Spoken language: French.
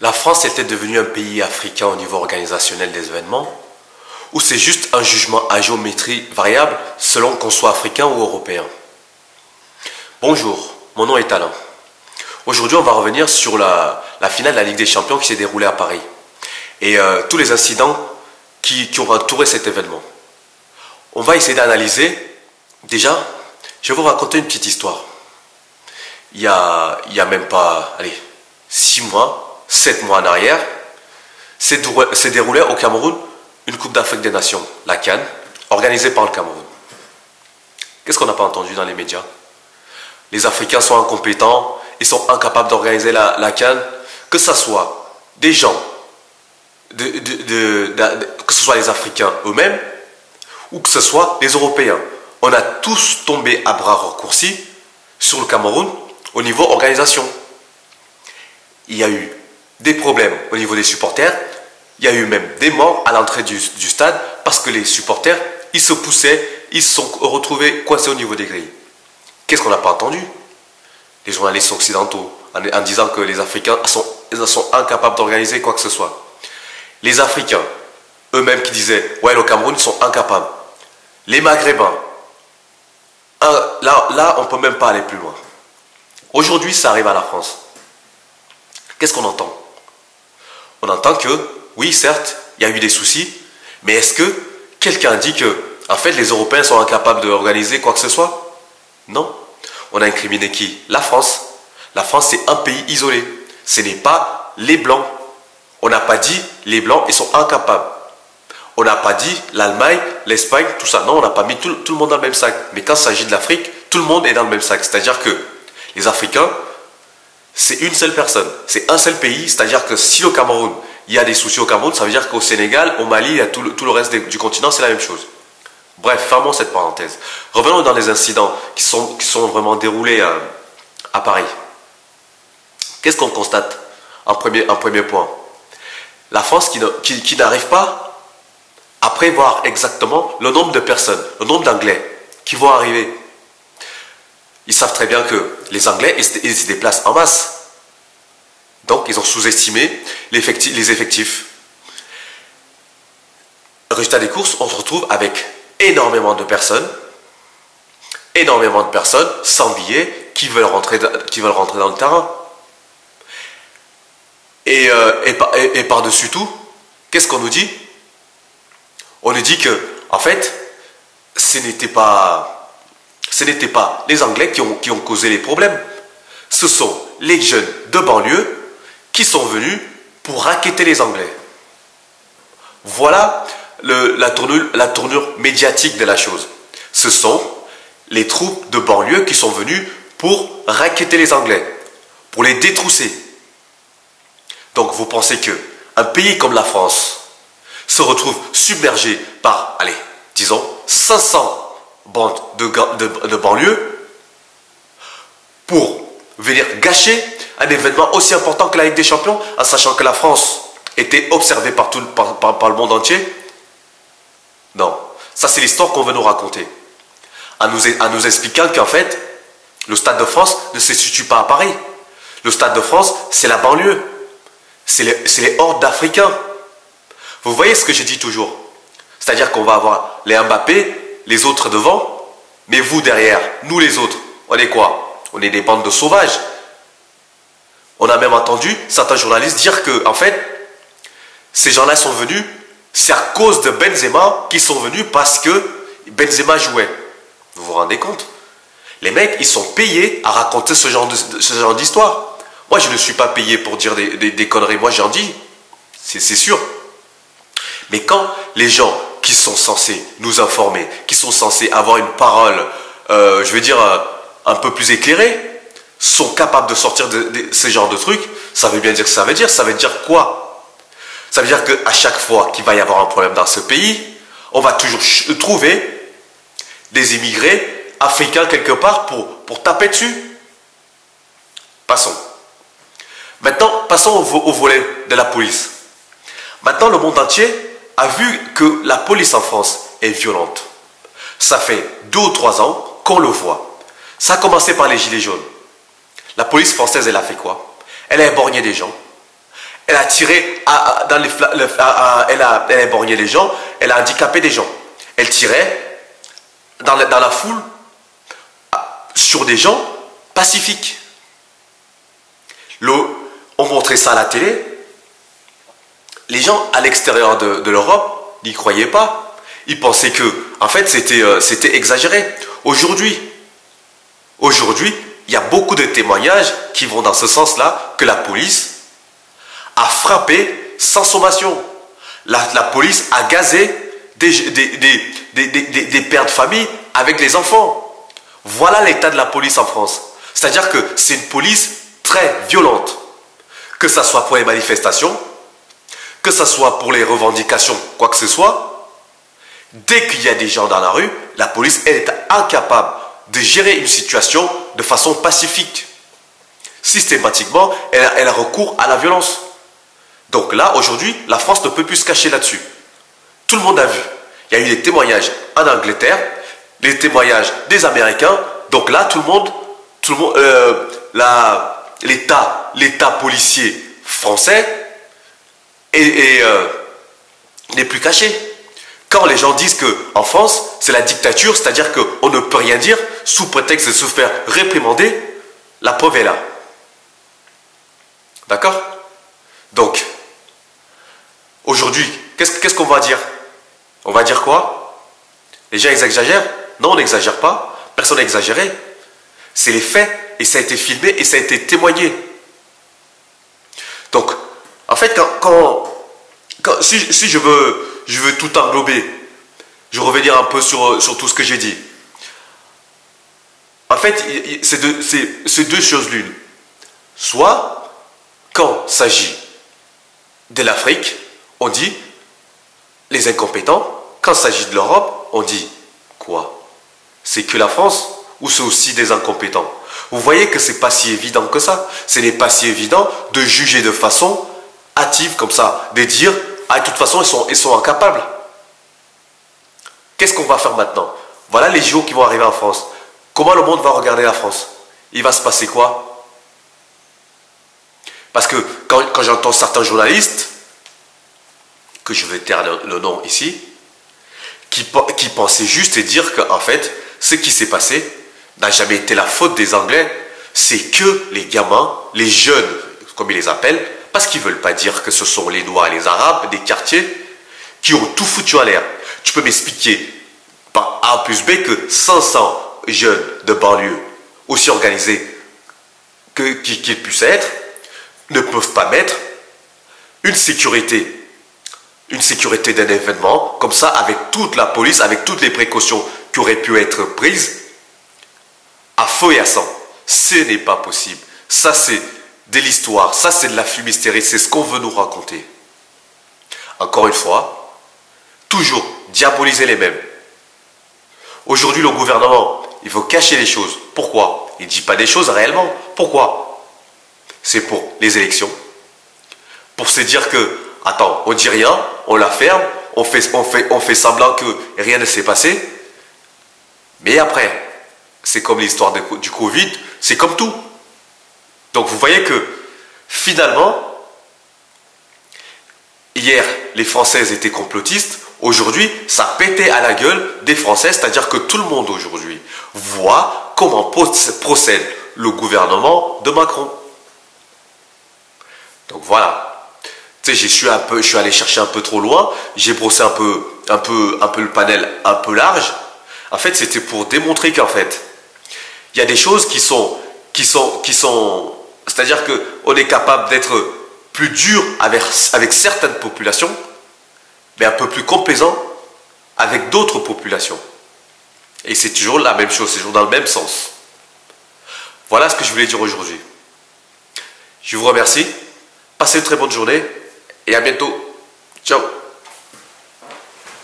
La France était devenue un pays africain au niveau organisationnel des événements, ou c'est juste un jugement à géométrie variable selon qu'on soit africain ou européen? Bonjour, mon nom est Alain. Aujourd'hui, on va revenir sur la finale de la Ligue des Champions qui s'est déroulée à Paris et tous les incidents qui ont entouré cet événement. On va essayer d'analyser. Déjà, je vais vous raconter une petite histoire. Il y a même pas, allez, 6 mois, 7 mois en arrière, s'est déroulé au Cameroun une Coupe d'Afrique des Nations, la CAN, organisée par le Cameroun. Qu'est-ce qu'on n'a pas entendu dans les médias? Les Africains sont incompétents, ils sont incapables d'organiser la CAN, que ce soit des gens, que ce soit les Africains eux-mêmes, ou que ce soit les Européens. On a tous tombé à bras raccourcis sur le Cameroun au niveau organisation. Il y a eu des problèmes au niveau des supporters, il y a eu même des morts à l'entrée du stade parce que les supporters, ils se poussaient, ils se sont retrouvés coincés au niveau des grilles. Qu'est-ce qu'on n'a pas entendu? Les journalistes occidentaux en disant que les Africains sont incapables d'organiser quoi que ce soit. Les Africains eux-mêmes qui disaient ouais, le Cameroun, ils sont incapables. Les Maghrébins, là on ne peut même pas aller plus loin. Aujourd'hui, ça arrive à la France. Qu'est-ce qu'on entend? On entend que, oui, certes, il y a eu des soucis, mais est-ce que quelqu'un dit que, en fait, les Européens sont incapables d'organiser quoi que ce soit? Non. On a incriminé qui? La France. La France, c'est un pays isolé. Ce n'est pas les Blancs. On n'a pas dit les Blancs, ils sont incapables. On n'a pas dit l'Allemagne, l'Espagne, tout ça. Non, on n'a pas mis tout le monde dans le même sac. Mais quand il s'agit de l'Afrique, tout le monde est dans le même sac. C'est-à-dire que les Africains, c'est une seule personne. C'est un seul pays. C'est-à-dire que si au Cameroun, il y a des soucis au Cameroun, ça veut dire qu'au Sénégal, au Mali, il y a tout le reste du continent, c'est la même chose. Bref, fermons cette parenthèse. Revenons dans les incidents qui sont vraiment déroulés à Paris. Qu'est-ce qu'on constate en premier point? La France qui n'arrive pas à prévoir exactement le nombre de personnes, le nombre d'Anglais qui vont arriver. Ils savent très bien que les Anglais, ils se déplacent en masse. Donc, ils ont sous-estimé les effectifs. Résultat des courses, on se retrouve avec énormément de personnes sans billets qui veulent rentrer dans le terrain. Et par-dessus tout, qu'est-ce qu'on nous dit? On nous dit que, en fait, ce n'était pas les Anglais qui ont causé les problèmes. Ce sont les jeunes de banlieue qui sont venus pour racketter les Anglais. Voilà la tournure médiatique de la chose. Ce sont les troupes de banlieue qui sont venues pour racketter les Anglais, pour les détrousser. Donc vous pensez qu'un pays comme la France se retrouve submergé par, allez, disons, 500 bandes de banlieue pour venir gâcher un événement aussi important que la Ligue des Champions, en sachant que la France était observée par le monde entier? Non. Ça, c'est l'histoire qu'on veut nous raconter. En nous expliquant qu'en fait, le Stade de France ne se situe pas à Paris. Le Stade de France, c'est la banlieue. C'est les hordes d'Africains. Vous voyez ce que je dis toujours? C'est-à-dire qu'on va avoir les Mbappé, les autres devant, mais vous derrière, nous les autres, on est quoi? On est des bandes de sauvages. On a même entendu certains journalistes dire que, en fait, ces gens-là sont venus, c'est à cause de Benzema qu'ils sont venus parce que Benzema jouait. Vous vous rendez compte? Les mecs, ils sont payés à raconter ce genre d'histoire. Moi, je ne suis pas payé pour dire des conneries. Moi, j'en dis. C'est sûr. Mais quand les gens qui sont censés nous informer, qui sont censés avoir une parole, je veux dire, un peu plus éclairée, sont capables de sortir de ce genre de trucs, ça veut bien dire ce que ça veut dire. Ça veut dire quoi? Ça veut dire qu'à chaque fois qu'il va y avoir un problème dans ce pays, on va toujours trouver des immigrés africains quelque part pour taper dessus. Passons. Maintenant, passons au volet de la police. Maintenant, le monde entier a vu que la police en France est violente. Ça fait 2 ou 3 ans qu'on le voit. Ça a commencé par les gilets jaunes. La police française, elle a fait quoi? Elle a éborgné des gens. Elle a tiré elle a éborgné les gens, elle a handicapé des gens. Elle tirait dans la foule sur des gens pacifiques. On montrait ça à la télé. Les gens à l'extérieur de l'Europe n'y croyaient pas. Ils pensaient que, en fait, c'était exagéré. Aujourd'hui, il y a beaucoup de témoignages qui vont dans ce sens-là, que la police a frappé sans sommation. La police a gazé des pères de famille avec les enfants. Voilà l'état de la police en France. C'est-à-dire que c'est une police très violente. Que ce soit pour les manifestations, que ce soit pour les revendications, quoi que ce soit, dès qu'il y a des gens dans la rue, la police, elle est incapable de gérer une situation de façon pacifique. Systématiquement, elle a recours à la violence. Donc là, aujourd'hui, la France ne peut plus se cacher là-dessus. Tout le monde a vu. Il y a eu des témoignages en Angleterre, les témoignages des Américains. Donc là, l'État policier français n'est plus caché. Quand les gens disent qu'en France, c'est la dictature, c'est-à-dire qu'on ne peut rien dire sous prétexte de se faire réprimander, la preuve est là. D'accord? Donc, aujourd'hui, qu'est-ce qu'on va dire? On va dire quoi? Les gens exagèrent? Non, on n'exagère pas. Personne n'a exagéré. C'est les faits et ça a été filmé et ça a été témoigné. Donc, en fait, si je veux tout englober, je vais revenir un peu sur tout ce que j'ai dit. En fait, c'est deux choses l'une. Soit, quand il s'agit de l'Afrique, on dit les incompétents. Quand il s'agit de l'Europe, on dit quoi? C'est que la France ou c'est aussi des incompétents? Vous voyez que c'est pas si évident que ça. Ce n'est pas si évident de juger de façon hâtive comme ça, de dire ah, de toute façon ils sont incapables. Qu'est-ce qu'on va faire maintenant? Voilà les JO qui vont arriver en France. Comment le monde va regarder la France? Il va se passer quoi? Parce que quand j'entends certains journalistes, que je vais taire le nom ici, qui pensaient juste et dire qu'en fait, ce qui s'est passé n'a jamais été la faute des Anglais, c'est que les gamins, les jeunes, comme ils les appellent, parce qu'ils ne veulent pas dire que ce sont les Noirs et les Arabes des quartiers, qui ont tout foutu à l'air. Tu peux m'expliquer par A plus B que 500 jeunes de banlieue, aussi organisés qu'ils puissent être, ne peuvent pas mettre une sécurité d'un événement, comme ça, avec toute la police, avec toutes les précautions qui auraient pu être prises, à feu et à sang. Ce n'est pas possible. Ça, c'est de l'histoire. Ça, c'est de la fumisterie. C'est ce qu'on veut nous raconter. Encore une fois, toujours diaboliser les mêmes. Aujourd'hui, le gouvernement, il faut cacher les choses. Pourquoi? Il ne dit pas des choses réellement. Pourquoi? C'est pour les élections. Pour se dire que, attends, on ne dit rien, on la ferme, on fait semblant que rien ne s'est passé. Mais après, c'est comme l'histoire du Covid, c'est comme tout. Donc vous voyez que, finalement, hier, les Françaises étaient complotistes. Aujourd'hui, ça pétait à la gueule des Français. C'est-à-dire que tout le monde aujourd'hui voit comment procède le gouvernement de Macron. Donc voilà. Tu sais, je suis allé chercher un peu trop loin. J'ai brossé un peu le panel un peu large. En fait, c'était pour démontrer qu'en fait, il y a des choses qui sont c'est-à-dire qu'on est capable d'être plus dur avec certaines populations, mais un peu plus complaisant avec d'autres populations. Et c'est toujours la même chose, c'est toujours dans le même sens. Voilà ce que je voulais dire aujourd'hui. Je vous remercie. Passez une très bonne journée et à bientôt. Ciao.